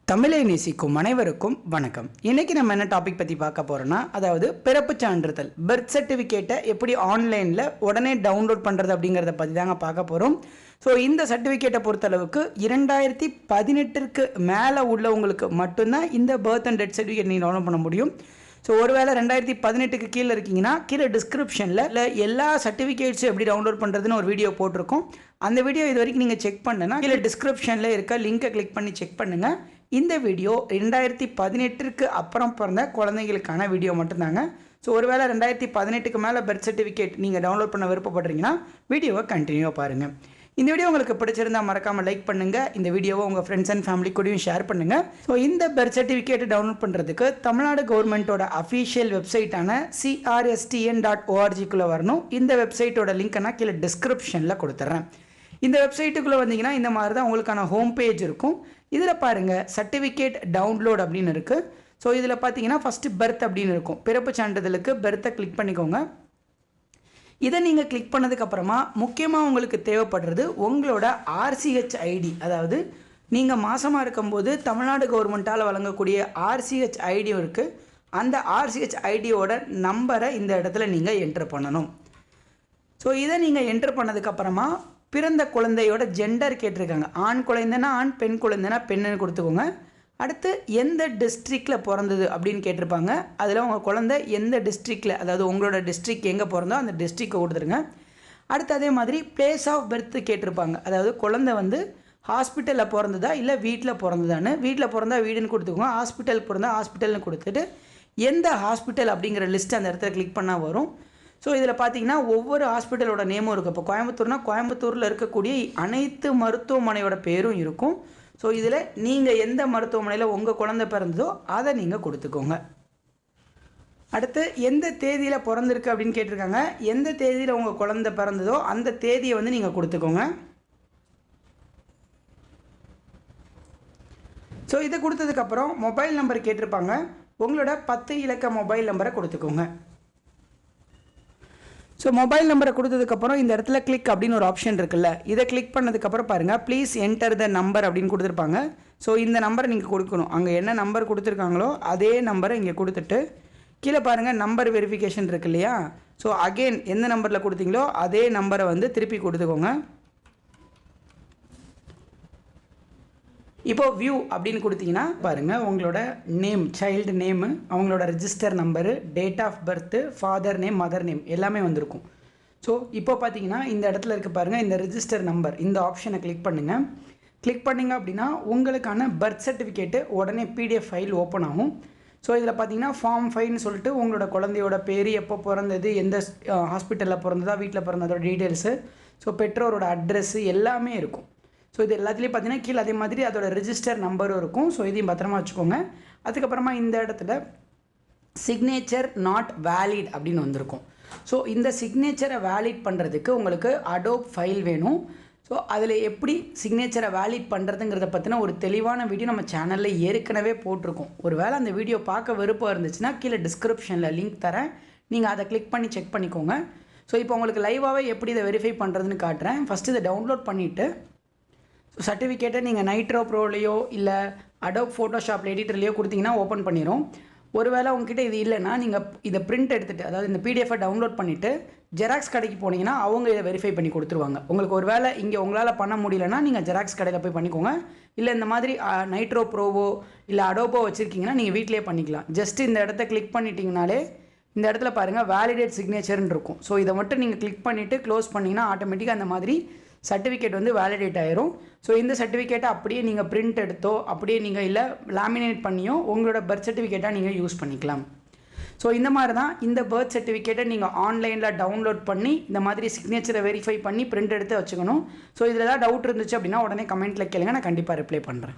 தமிழை நேசிக்கும் அனைவருக்கும் வணக்கம். இன்னைக்கு நம்ம என்ன டாபிக் பற்றி பார்க்க போகிறோன்னா, அதாவது பிறப்பு சான்றிதழ் பர்த் சர்டிஃபிகேட்டை எப்படி ஆன்லைனில் உடனே டவுன்லோட் பண்ணுறது அப்படிங்கிறத பற்றி தாங்க பார்க்க போகிறோம். ஸோ இந்த சர்டிஃபிகேட்டை பொறுத்தளவுக்கு 2018க்கு மேலே உள்ளவங்களுக்கு மட்டும்தான் இந்த பர்த் அண்ட் டெத் சர்டிஃபிகேட் நீங்கள் டவுன்லோட் பண்ண முடியும். ஸோ ஒருவேளை 2018க்கு கீழே இருக்கீங்கன்னா கீழே டிஸ்கிரிப்ஷனில் இல்லை எல்லா சர்டிஃபிகேட்ஸும் எப்படி டவுன்லோட் பண்ணுறதுன்னு ஒரு வீடியோ போட்டிருக்கோம். அந்த வீடியோ இது வரைக்கும் நீங்கள் செக் பண்ணுன்னா கீழே டிஸ்கிரிப்ஷனில் இருக்க லிங்கை கிளிக் பண்ணி செக் பண்ணுங்கள். இந்த வீடியோ 2018க்கு அப்புறம் பிறந்த குழந்தைகளுக்கான வீடியோ மட்டும்தாங்க. ஸோ ஒருவேளை 2018க்கு மேலே பர்த் சர்டிஃபிகேட் நீங்கள் டவுன்லோட் பண்ண விருப்பப்படுறீங்கன்னா வீடியோவை கண்டினியூவாக பாருங்கள். இந்த வீடியோ உங்களுக்கு பிடிச்சிருந்தால் மறக்காமல் லைக் பண்ணுங்கள். இந்த வீடியோவை உங்கள் ஃப்ரெண்ட்ஸ் அண்ட் ஃபேமிலி கூடயும் ஷேர் பண்ணுங்கள். ஸோ இந்த பர்த் சர்டிஃபிகேட் டவுன்லோட் பண்ணுறதுக்கு தமிழ்நாடு கவர்மெண்ட்டோட அஃபீஷியல் வெப்சைட்டான crstn.org வரணும். இந்த வெப்சைட்டோட லிங்க்கை நான் கீழே டிஸ்கிரிப்ஷனில் கொடுத்துட்றேன். இந்த வெப்சைட்டுக்குள்ளே வந்தீங்கன்னா இந்த மாதிரி தான் உங்களுக்கான ஹோம் பேஜ் இருக்கும். இதில் பாருங்கள் சர்டிஃபிகேட் டவுன்லோட் அப்படின்னு இருக்குது. ஸோ இதில் பார்த்தீங்கன்னா ஃபஸ்ட்டு பர்த் அப்படின்னு இருக்கும். பிறப்பு சான்றிதழுக்கு பர்த்தை கிளிக் பண்ணிக்கோங்க. இதை நீங்கள் கிளிக் பண்ணதுக்கப்புறமா முக்கியமாக உங்களுக்கு தேவைப்படுறது உங்களோட RCH ஐடி. அதாவது நீங்கள் மாதமாக இருக்கும்போது தமிழ்நாடு கவர்மெண்ட்டால் வழங்கக்கூடிய RCH ஐடியும் இருக்குது. அந்த RCH ஐடியோட நம்பரை இந்த இடத்துல நீங்கள் என்ட்ரு பண்ணணும். ஸோ இதை நீங்கள் என்ட்ரு பண்ணதுக்கப்புறமா பிறந்த குழந்தையோட ஜெண்டர் கேட்டிருக்காங்க. ஆண் குழந்தைன்னா ஆண், பெண் குழந்தைன்னா பெண்ணுன்னு கொடுத்துக்கோங்க. அடுத்து எந்த டிஸ்ட்ரிக்டில் பிறந்தது அப்படின்னு கேட்டிருப்பாங்க. அதில் உங்கள் குழந்தை எந்த டிஸ்ட்ரிக்டில், அதாவது உங்களோட டிஸ்ட்ரிக் எங்கே பிறந்தோ அந்த டிஸ்ட்ரிக்டை கொடுத்துருங்க. அடுத்து அதே மாதிரி பிளேஸ் ஆஃப் பர்த் கேட்டிருப்பாங்க. அதாவது குழந்தை வந்து ஹாஸ்பிட்டலில் பிறந்ததா இல்லை வீட்டில் பிறந்ததான்னு. வீட்டில் பிறந்தா வீடுன்னு கொடுத்துக்கோங்க. ஹாஸ்பிட்டல் பிறந்தா ஹாஸ்பிட்டல்னு கொடுத்துட்டு எந்த ஹாஸ்பிட்டல் அப்படிங்கிற லிஸ்ட் அந்த இடத்துல கிளிக் பண்ணால் வரும். ஸோ இதில் பார்த்தீங்கன்னா ஒவ்வொரு ஹாஸ்பிட்டலோட நேமும் இருக்குது. இப்போ கோயம்புத்தூர்னால் கோயம்புத்தூரில் இருக்கக்கூடிய அனைத்து மருத்துவமனையோட பேரும் இருக்கும். ஸோ இதில் நீங்கள் எந்த மருத்துவமனையில் உங்கள் குழந்தை பிறந்ததோ அதை நீங்கள் கொடுத்துக்கோங்க. அடுத்து எந்த தேதியில் பிறந்திருக்கு அப்படின்னு கேட்டிருக்காங்க. எந்த தேதியில் உங்கள் குழந்தை பிறந்ததோ அந்த தேதியை வந்து நீங்கள் கொடுத்துக்கோங்க. ஸோ இதை கொடுத்ததுக்கப்புறம் மொபைல் நம்பர் கேட்டிருப்பாங்க. உங்களோட 10 இலக்க மொபைல் நம்பரை கொடுத்துக்கோங்க. ஸோ மொபைல் நம்பரை கொடுத்ததுக்கப்புறம் இந்த இடத்துல கிளிக் அப்படின்னு ஒரு ஆப்ஷன் இருக்குல்ல, இதை கிளிக் பண்ணதுக்கப்புறம் பாருங்கள் ப்ளீஸ் என்டர் த நம்பர் அப்படின்னு கொடுத்துருப்பாங்க. ஸோ இந்த நம்பரை நீங்கள் கொடுக்கணும். அங்கே என்ன நம்பர் கொடுத்துருக்காங்களோ அதே நம்பரை இங்கே கொடுத்துட்டு கீழே பாருங்கள் நம்பர் வெரிஃபிகேஷன் இருக்கு இல்லையா. ஸோ அகெயின் எந்த நம்பரில் கொடுத்தீங்களோ அதே நம்பரை வந்து திருப்பி கொடுத்துக்கோங்க. இப்போது வியூ அப்படின்னு கொடுத்தீங்கன்னா பாருங்கள் உங்களோட நேம், சைல்டு நேமு, அவங்களோட register number, date of birth, father name, mother name எல்லாமே வந்திருக்கும். ஸோ இப்போ பார்த்தீங்கன்னா இந்த இடத்துல இருக்க பாருங்கள் இந்த ரெஜிஸ்டர் நம்பர், இந்த ஆப்ஷனை கிளிக் பண்ணுங்கள். கிளிக் பண்ணிங்க அப்படின்னா உங்களுக்கான பர்த் சர்டிஃபிகேட்டு உடனே PDF ஃபைல் ஓப்பன் ஆகும். ஸோ இதில் பார்த்தீங்கன்னா ஃபார்ம் 5ன்னு சொல்லிட்டு உங்களோட குழந்தையோட பேர், எப்போ பிறந்தது, எந்த ஹாஸ்பிட்டலில் பிறந்ததா, வீட்டில் பிறந்ததோட டீட்டெயில்ஸு, ஸோ பெற்றோரோட அட்ரெஸ்ஸு எல்லாமே இருக்கும். ஸோ இது எல்லாத்துலேயும் பார்த்தீங்கன்னா கீழே அதே மாதிரி அதோட ரெஜிஸ்டர் நம்பரும் இருக்கும். ஸோ இதையும் பத்திரமா வச்சுக்கோங்க. அதுக்கப்புறமா இந்த இடத்துல சிக்னேச்சர் நாட் வேலிட் அப்படின்னு வந்திருக்கும். ஸோ இந்த சிக்னேச்சரை வேலிட் பண்ணுறதுக்கு உங்களுக்கு அடோப் ஃபைல் வேணும். ஸோ அதில் எப்படி சிக்னேச்சரை வேலிட் பண்ணுறதுங்கிறத பற்றின ஒரு தெளிவான வீடியோ நம்ம சேனலில் ஏற்கனவே போட்டிருக்கோம். ஒரு வேளை அந்த வீடியோ பார்க்க விருப்பம் இருந்துச்சுன்னா கீழே டிஸ்கிரிப்ஷனில் லிங்க் தரேன், நீங்கள் அதை கிளிக் பண்ணி செக் பண்ணிக்கோங்க. ஸோ இப்போ உங்களுக்கு லைவாகவே எப்படி இதை வெரிஃபை பண்ணுறதுன்னு காட்டுறேன். ஃபஸ்ட்டு இதை டவுன்லோட் பண்ணிவிட்டு சர்டிஃபிகேட்டை நீங்கள் நைட்ரோ ப்ரோலையோ இல்லை அடோப் ஃபோட்டோஷாப் எடிட்டர்லையோ கொடுத்தீங்கன்னா ஓப்பன் பண்ணிடும். ஒருவேளை உங்ககிட்ட இது இல்லைன்னா நீங்கள் இதை பிரிண்ட் எடுத்துகிட்டு, அதாவது இந்த PDF டவுன்லோட் பண்ணிவிட்டு ஜெராக்ஸ் கடைக்கு போனீங்கன்னா அவங்க இதை வெரிஃபை பண்ணி கொடுத்துருவாங்க. உங்களுக்கு ஒரு வேளை இங்கே உங்களால் பண்ண முடியலன்னா நீங்கள் ஜெராக்ஸ் கடையில் போய் பண்ணிக்கோங்க. இல்லை இந்த மாதிரி நைட்ரோ ப்ரோவோ இல்லை அடோப்போ வச்சுருக்கீங்கன்னா நீங்கள் வீட்டிலே பண்ணிக்கலாம். ஜஸ்ட் இந்த இடத்த கிளிக் பண்ணிட்டீங்கனாலே இந்த இடத்துல பாருங்கள் வேலிடேட் சிக்னேச்சர்னு இருக்கும். ஸோ இதை மட்டும் நீங்கள் கிளிக் பண்ணிவிட்டு க்ளோஸ் பண்ணிங்கன்னா ஆட்டோமேட்டிக்காக அந்த மாதிரி சர்டிஃபிகேட் வந்து வேலிடேட் ஆயிரும். ஸோ இந்த சர்டிஃபிகேட்டை அப்படியே நீங்கள் பிரிண்ட் எடுத்தோ அப்படியே நீங்கள் இல்லை லேமினேட் பண்ணியோ உங்களோட பர்த் சர்டிஃபிகேட்டாக நீங்கள் யூஸ் பண்ணிக்கலாம். ஸோ இந்த மாதிரி தான் இந்த பர்த் சர்டிஃபிகேட்டை நீங்கள் ஆன்லைனில் டவுன்லோட் பண்ணி இந்த மாதிரி சிக்னேச்சரை வெரிஃபை பண்ணி பிரிண்ட் எடுத்து வச்சுக்கணும். ஸோ இதில் ஏதாவது டவுட் இருந்துச்சு அப்படின்னா உடனே கமெண்ட்டில் கேளுங்க, நான் கண்டிப்பாக ரிப்ளை பண்ணுறேன்.